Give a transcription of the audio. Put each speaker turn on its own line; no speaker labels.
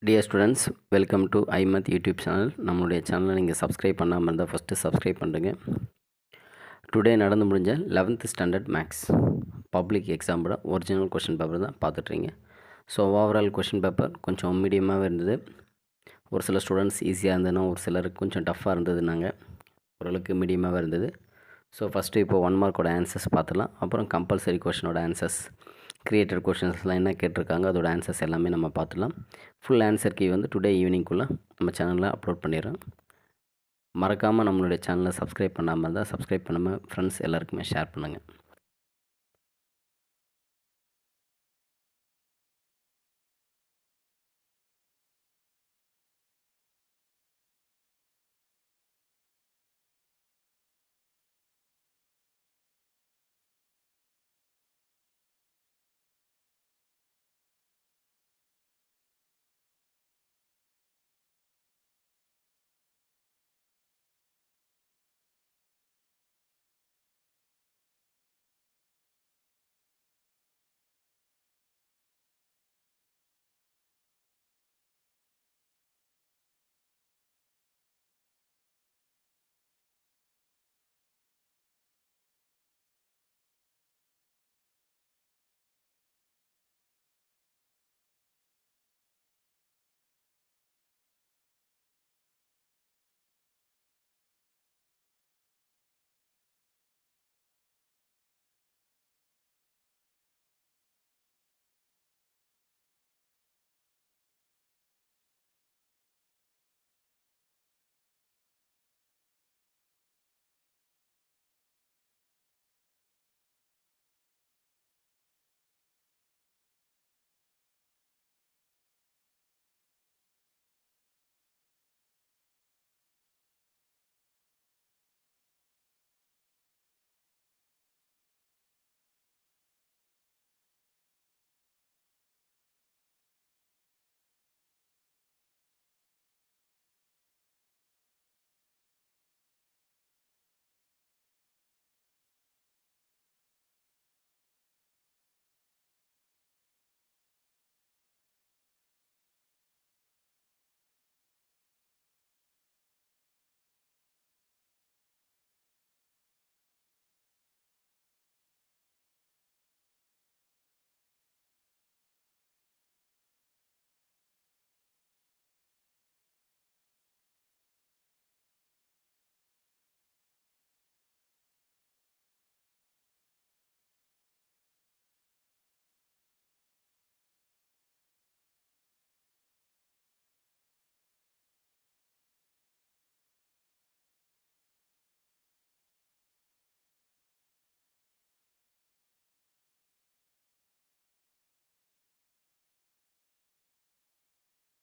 Dear students, welcome to ஐமத் YouTube channel. நம்மளுடைய சேனலை நீங்கள் சப்ஸ்கிரைப் பண்ணாமல் இருந்தால் ஃபஸ்ட்டு சப்ஸ்கிரைப் பண்ணுங்க. டுடே நடந்து முடிஞ்ச 11th ஸ்டாண்டர்ட் மேக்ஸ் பப்ளிக் எக்ஸாமோட ஒரிஜினல் கொஷின் பேப்பர் தான் பார்த்துட்றீங்க. ஸோ ஓவரால் கொஷின் பேப்பர் கொஞ்சம் மீடியமாகவே இருந்தது. ஒரு சில ஸ்டூடெண்ட்ஸ் ஈஸியாக இருந்ததுன்னா ஒரு சிலருக்கு கொஞ்சம் டஃப்பாக இருந்ததுனாங்க. ஓரளவுக்கு மீடியமாகவே இருந்தது. ஸோ ஃபஸ்ட்டு இப்போ 1 மார்க்கோட ஆன்சர்ஸ் பார்த்துலாம். அப்புறம் கம்பல்சரி கொஷினோட ஆன்சர்ஸ், கிரியேட்டட் கொஷின்ஸ்லாம் என்ன கேட்டிருக்காங்க அதோட ஆன்சர்ஸ் எல்லாமே நம்ம பார்த்துலாம். ஃபுல் ஆன்சர் கீ வந்து டுடே ஈவினிங்குள்ளே நம்ம சேனலில் அப்லோட் பண்ணிடுறோம். மறக்காமல் நம்மளுடைய சேனலை சப்ஸ்கிரைப் பண்ணாமல் இருந்தால் சப்ஸ்கிரைப் பண்ணாமல் ஃப்ரெண்ட்ஸ் எல்லாருக்குமே ஷேர் பண்ணுங்கள்.